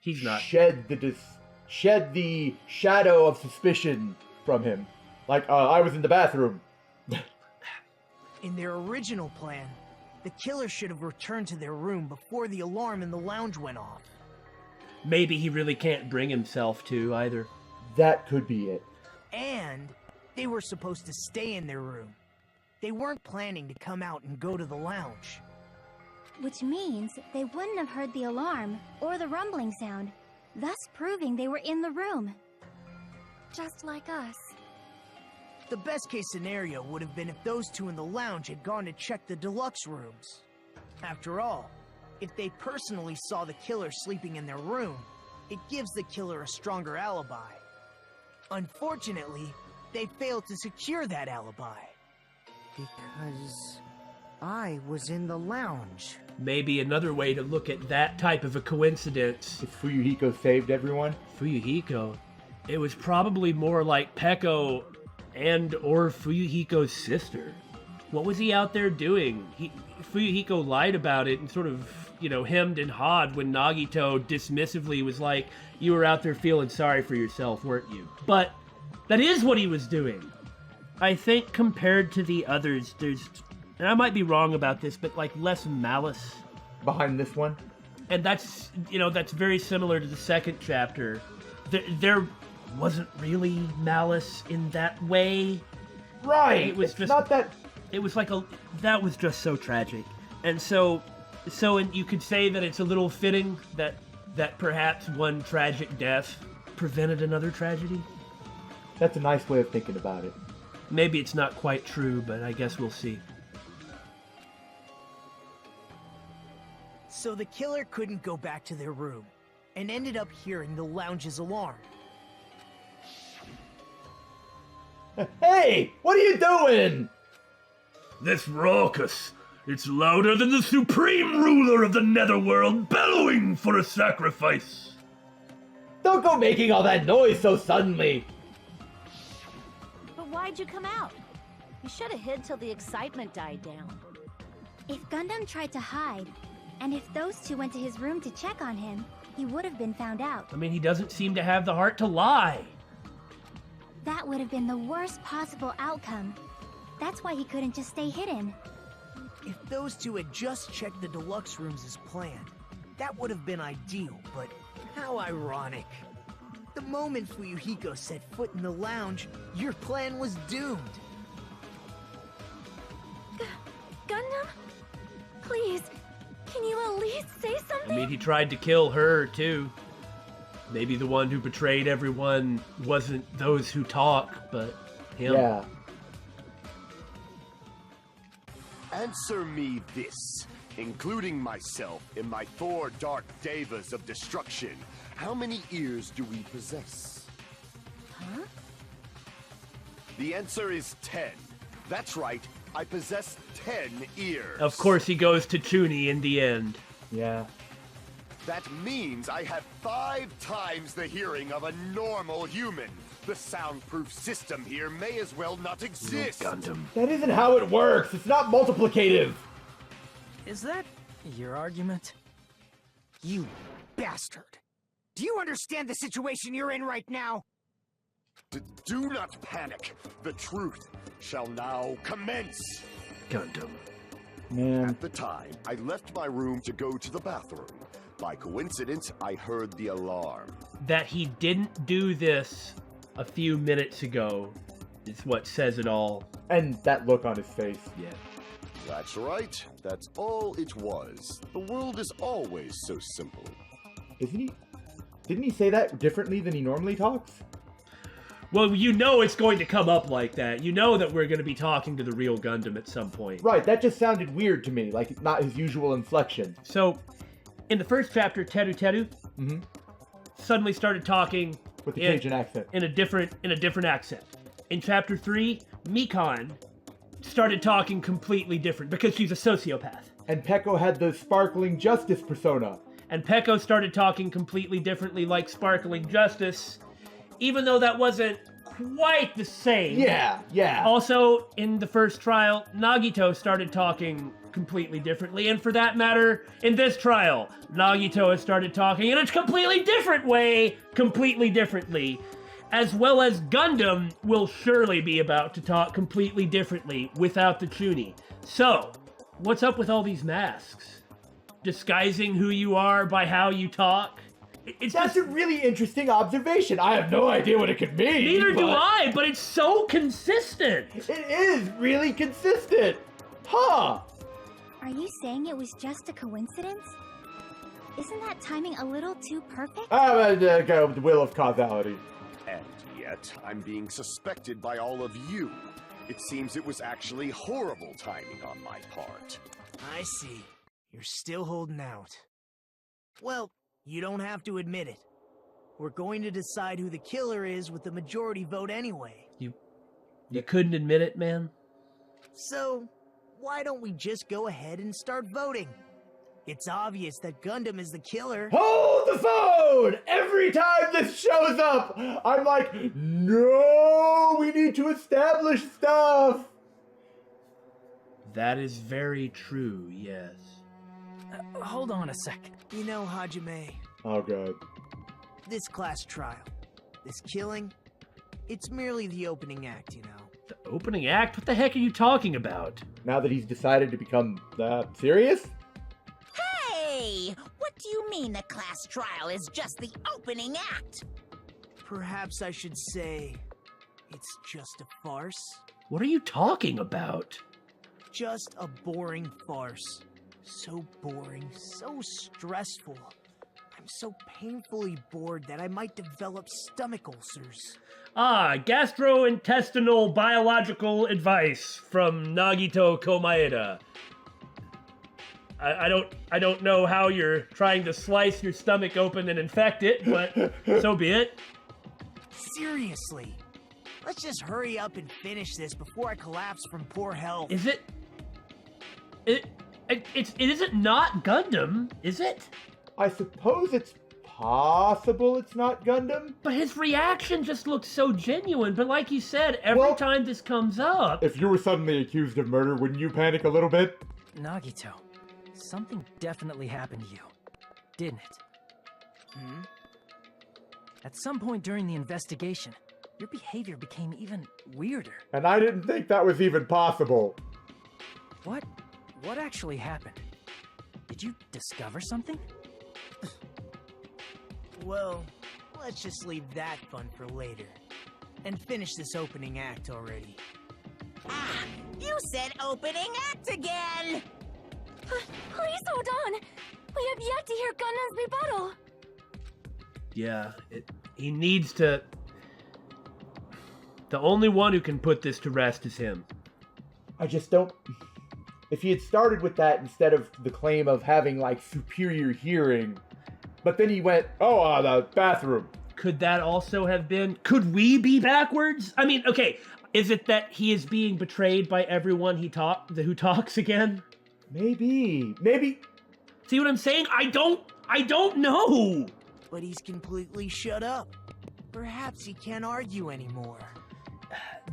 He's not... Shed the shadow of suspicion from him. Like, I was in the bathroom. In their original plan, the killer should have returned to their room before the alarm in the lounge went off. Maybe he really can't bring himself to, either. That could be it. And they were supposed to stay in their room. They weren't planning to come out and go to the lounge. Which means they wouldn't have heard the alarm or the rumbling sound, thus proving they were in the room. Just like us. The best case scenario would have been if those two in the lounge had gone to check the deluxe rooms. After all, if they personally saw the killer sleeping in their room, it gives the killer a stronger alibi. Unfortunately, they failed to secure that alibi. Because I was in the lounge. Maybe another way to look at that type of a coincidence. If Fuyuhiko saved everyone? Fuyuhiko? It was probably more like Peko and or Fuyuhiko's sister. What was he out there doing? Fuyuhiko lied about it and sort of, hemmed and hawed when Nagito dismissively was like, you were out there feeling sorry for yourself, weren't you? But that is what he was doing. I think compared to the others, there's, and I might be wrong about this, but like less malice behind this one. And that's, that's very similar to the second chapter. There wasn't really malice in that way. Right. It was it's just not that. It was like that was just so tragic. And so you could say that it's a little fitting that perhaps one tragic death prevented another tragedy. That's a nice way of thinking about it. Maybe it's not quite true, but I guess we'll see. So the killer couldn't go back to their room, and ended up hearing the lounge's alarm. Hey! What are you doing? This raucous. It's louder than the supreme ruler of the netherworld bellowing for a sacrifice. Don't go making all that noise so suddenly. But why'd you come out? You should have hid till the excitement died down. If Gundham tried to hide, and if those two went to his room to check on him, he would have been found out. I mean, he doesn't seem to have the heart to lie. That would have been the worst possible outcome. That's why he couldn't just stay hidden. If those two had just checked the deluxe rooms as planned, that would have been ideal, but how ironic. The moment Fuyuhiko set foot in the lounge, your plan was doomed. Gundham? Please, can you at least say something? I mean, he tried to kill her, too. Maybe the one who betrayed everyone wasn't those who talk, but him. Yeah. Answer me this, including myself in my 4 dark devas of destruction. How many ears do we possess? Huh? The answer is 10. That's right, I possess 10 ears. Of course he goes to Chuni in the end. Yeah. That means I have 5 times the hearing of a normal human. The soundproof system here may as well not exist. Gundham. That isn't how it works. It's not multiplicative. Is that your argument? You bastard! Do you understand the situation you're in right now? Do not panic. The truth shall now commence. Gundham. Man. At the time, I left my room to go to the bathroom. By coincidence, I heard the alarm. That he didn't do this a few minutes ago is what says it all. And that look on his face. Yeah. That's right. That's all it was. The world is always so simple. Isn't he? Didn't he say that differently than he normally talks? Well, you know it's going to come up like that. You know that we're going to be talking to the real Gundham at some point. Right, that just sounded weird to me, like not his usual inflection. So, in the first chapter, Teru suddenly started talking with the Cajun accent. In a different accent. In chapter 3, Mikan started talking completely different because she's a sociopath. And Peko had the sparkling justice persona. And Peko started talking completely differently like sparkling justice, even though that wasn't quite the same. Yeah. Also, in the first trial, Nagito started talking completely differently, and for that matter, in this trial, Nagito has started talking in a completely different way, completely differently, as well as Gundham will surely be about to talk completely differently without the Chunin. So, what's up with all these masks? Disguising who you are by how you talk? That's a really interesting observation. I have no idea what it could mean. Neither do I, but it's so consistent. It is really consistent. Huh. Are you saying it was just a coincidence? Isn't that timing a little too perfect? I'm gonna go with the will of causality. And yet, I'm being suspected by all of you. It seems it was actually horrible timing on my part. I see. You're still holding out. Well, you don't have to admit it. We're going to decide who the killer is with the majority vote anyway. You couldn't admit it, man? So, why don't we just go ahead and start voting? It's obvious that Gundham is the killer. Hold the phone! Every time this shows up, I'm like, no, we need to establish stuff. That is very true, yes. Hold on a second. You know, Hajime, Oh, God. this class trial, this killing, it's merely the opening act, you know. The opening act? What the heck are you talking about? Now that he's decided to become serious? Hey! What do you mean the class trial is just the opening act? Perhaps I should say, it's just a farce. What are you talking about? Just a boring farce. So boring, so stressful. I'm so painfully bored that I might develop stomach ulcers. Ah, gastrointestinal biological advice from Nagito Komaeda. I don't know how you're trying to slice your stomach open and infect it, but so be it. Seriously, let's just hurry up and finish this before I collapse from poor health. Is it? It isn't not Gundham, is it? I suppose it's possible it's not Gundham. But his reaction just looked so genuine. But like you said, every time this comes up... If you were suddenly accused of murder, wouldn't you panic a little bit? Nagito, something definitely happened to you, didn't it? At some point during the investigation, your behavior became even weirder. And I didn't think that was even possible. What actually happened? Did you discover something? Well, let's just leave that fun for later. And finish this opening act already. Ah, you said opening act again! Please hold on! We have yet to hear Gundham's rebuttal! Yeah, he needs to... The only one who can put this to rest is him. I just don't... If he had started with that instead of the claim of having, like, superior hearing, but then he went, the bathroom. Could that also have been... Could we be backwards? I mean, okay, is it that he is being betrayed by everyone who talks again? Maybe. See what I'm saying? I don't know! But he's completely shut up. Perhaps he can't argue anymore.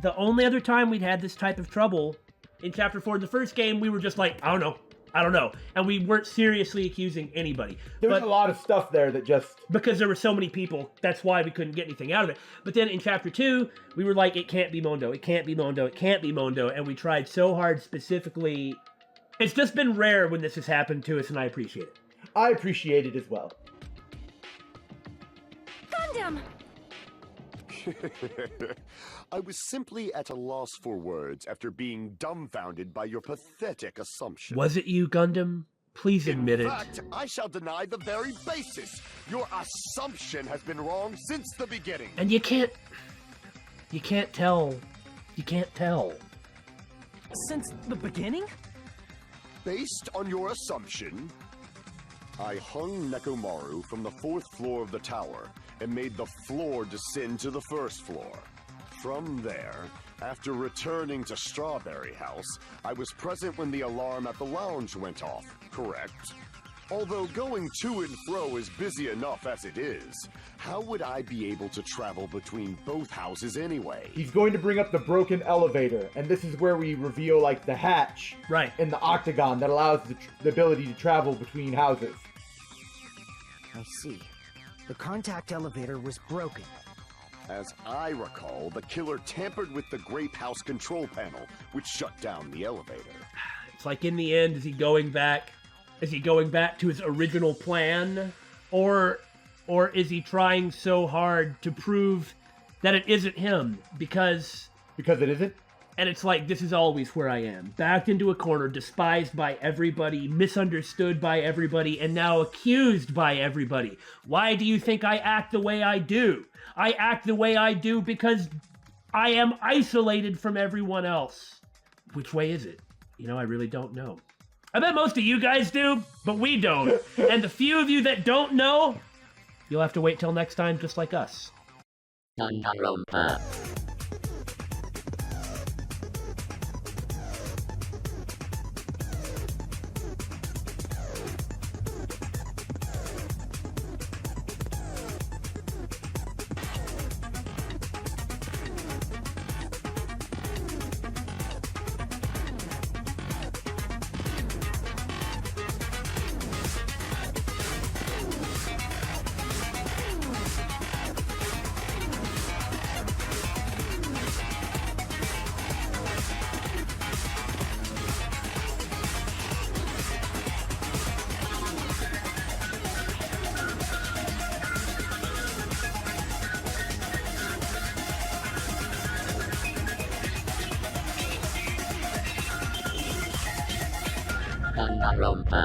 The only other time we'd had this type of trouble... In Chapter 4, in the first game, we were just like, I don't know. And we weren't seriously accusing anybody. There was a lot of stuff there that just... Because there were so many people, that's why we couldn't get anything out of it. But then in Chapter 2, we were like, it can't be Mondo, it can't be Mondo, it can't be Mondo. And we tried so hard specifically... It's just been rare when this has happened to us, and I appreciate it. I appreciate it as well. Gundham! I was simply at a loss for words after being dumbfounded by your pathetic assumption. Was it you, Gundham? Please admit it. In fact, I shall deny the very basis. Your assumption has been wrong since the beginning. And you can't tell. You can't tell. Since the beginning? Based on your assumption, I hung Nekomaru from the 4th floor of the tower and made the floor descend to the 1st floor. From there, after returning to Strawberry House, I was present when the alarm at the lounge went off, correct? Although going to and fro is busy enough as it is, how would I be able to travel between both houses anyway? He's going to bring up the broken elevator, and this is where we reveal, like, the hatch Right. in the octagon that allows the ability to travel between houses. I see. The contact elevator was broken. As I recall, the killer tampered with the Grape House control panel, which shut down the elevator. It's like, in the end, is he going back? Is he going back to his original plan? Or is he trying so hard to prove that it isn't him? Because it isn't? And it's like, this is always where I am. Backed into a corner, despised by everybody, misunderstood by everybody, and now accused by everybody. Why do you think I act the way I do? I act the way I do because I am isolated from everyone else. Which way is it? You know, I really don't know. I bet most of you guys do, but we don't. And the few of you that don't know, you'll have to wait till next time, just like us. Danganronpa. Danganronpa.